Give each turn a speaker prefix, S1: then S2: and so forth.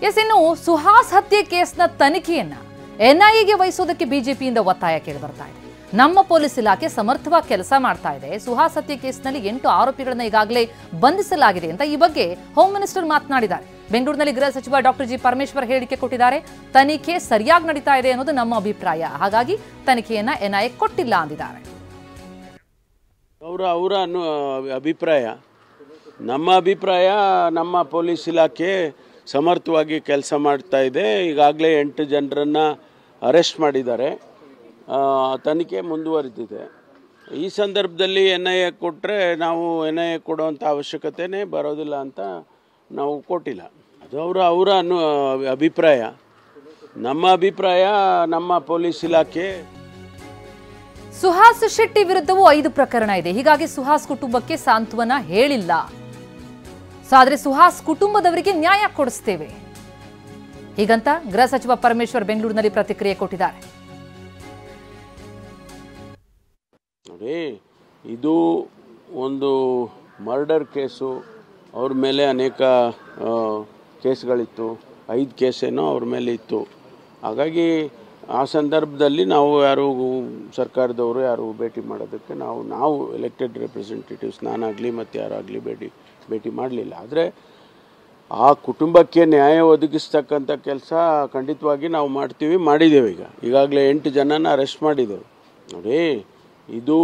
S1: S, ಇನ್ನು ಸುಹಾಸ್ ಹತ್ಯೆ ಕೇಸ್ನ ತನಿಖೆಯನ್ನ ಎನ್ಐಎಗೆ ವಹಿಸೋದಕ್ಕೆ ಬಿಜೆಪಿಯಿಂದ ಒತ್ತಾಯ ಕೇಳಿ ಬರ್ತಾ ಇದೆ. ನಮ್ಮ ಪೊಲೀಸ್ ಇಲಾಖೆ ಸಮರ್ಥವಾಗಿ ಕೆಲಸ ಮಾಡ್ತಾ ಇದೆ. ಸುಹಾಸ್ ಹತ್ಯೆ ಕೇಸ್ನಲ್ಲಿ 8 ಆರೋಪಿಗಳನ್ನ ಈಗಾಗಲೇ ಬಂಧಿಸಲಾಗಿದೆ ಅಂತ ಈ ಬಗ್ಗೆ ಹೋಮ್ ಮಿನಿಸ್ಟರ್ ಮಾತನಾಡಿದ್ದಾರೆ. ಬೆಂಗಳೂರಿನಲ್ಲಿ ಗೃಹ ಸಚಿವ ಡಾಕ್ಟರ್ ಜಿ ಪರಮೇಶ್ವರ್ ಹೇಳಿಕೆ ಕೊಟ್ಟಿದ್ದಾರೆ. ತನಿಖೆ ಸರಿಯಾಗಿ ನಡೀತಾ ಇದೆ ಅನ್ನೋದು ನಮ್ಮ ಅಭಿಪ್ರಾಯ, ಹಾಗಾಗಿ ತನಿಖೆಯನ್ನ ಎನ್ಐಎ ಕೊಟ್ಟಿಲ್ಲ ಅಂದಿದ್ದಾರೆ.
S2: ಅವರ ಅಭಿಪ್ರಾಯ, ನಮ್ಮ ಅಭಿಪ್ರಾಯ, ನಮ್ಮ ಪೊಲೀಸ್ ಇಲಾಖೆ ಸಮರ್ಥವಾಗಿ ಕೆಲಸ ಮಾಡ್ತಾ ಇದೆ. ಈಗಾಗಲೇ 8 ಜನರನ್ನು ಅರೆಸ್ಟ್ ಮಾಡಿದ್ದಾರೆ. ತನಿಖೆ ಮುಂದುವರಿದಿದೆ. ಈ ಸಂದರ್ಭದಲ್ಲಿ ಎನ್ಐಎ ಕೊಟ್ಟರೆ ನಾವು ಎನ್ಐಎ ಕೊಡುವಂಥ ಅವಶ್ಯಕತೆನೇ ಬರೋದಿಲ್ಲ ಅಂತ ನಾವು ಕೊಟ್ಟಿಲ್ಲ. ಅದು ಅವರ ಅಭಿಪ್ರಾಯ. ನಮ್ಮ ಅಭಿಪ್ರಾಯ, ನಮ್ಮ ಪೊಲೀಸ್ ಇಲಾಖೆ.
S1: ಸುಹಾಸ್ ಶೆಟ್ಟಿ ವಿರುದ್ಧವೂ 5 ಪ್ರಕರಣ ಇದೆ. ಹೀಗಾಗಿ ಸುಹಾಸ್ ಕುಟುಂಬಕ್ಕೆ ಸಾಂತ್ವನ ಹೇಳಿಲ್ಲ. ಆದ್ರೆ ಸುಹಾಸ್ ಕುಟುಂಬದವರಿಗೆ ನ್ಯಾಯ ಕೊಡಿಸ್ತೇವೆ ಹೀಗಂತ ಗೃಹ ಸಚಿವ ಪರಮೇಶ್ವರ್ ಬೆಂಗಳೂರಿನಲ್ಲಿ ಪ್ರತಿಕ್ರಿಯೆ ಕೊಟ್ಟಿದ್ದಾರೆ.
S2: ನೋಡಿ, ಇದು ಒಂದು ಮರ್ಡರ್ ಕೇಸು. ಅವ್ರ ಮೇಲೆ ಅನೇಕ ಕೇಸ್ಗಳಿತ್ತು. 5 ಕೇಸೇನೋ ಅವ್ರ ಮೇಲೆ ಇತ್ತು. ಹಾಗಾಗಿ ಆ ಸಂದರ್ಭದಲ್ಲಿ ನಾವು ಯಾರು ಸರ್ಕಾರದವರು ಯಾರು ಭೇಟಿ ಮಾಡೋದಕ್ಕೆ ನಾವು ಎಲೆಕ್ಟೆಡ್ ರೆಪ್ರೆಸೆಂಟೇಟಿವ್ಸ್, ನಾನಾಗಲಿ ಮತ್ತು ಯಾರಾಗಲಿ ಭೇಟಿ ಮಾಡಲಿಲ್ಲ. ಆದರೆ ಆ ಕುಟುಂಬಕ್ಕೆ ನ್ಯಾಯ ಒದಗಿಸ್ತಕ್ಕಂಥ ಕೆಲಸ ಖಂಡಿತವಾಗಿ ನಾವು ಮಾಡಿದ್ದೇವೆ. ಈಗಾಗಲೇ 8 ಜನನ ಅರೆಸ್ಟ್ ಮಾಡಿದ್ದೇವೆ. ನೋಡಿ, ಇದು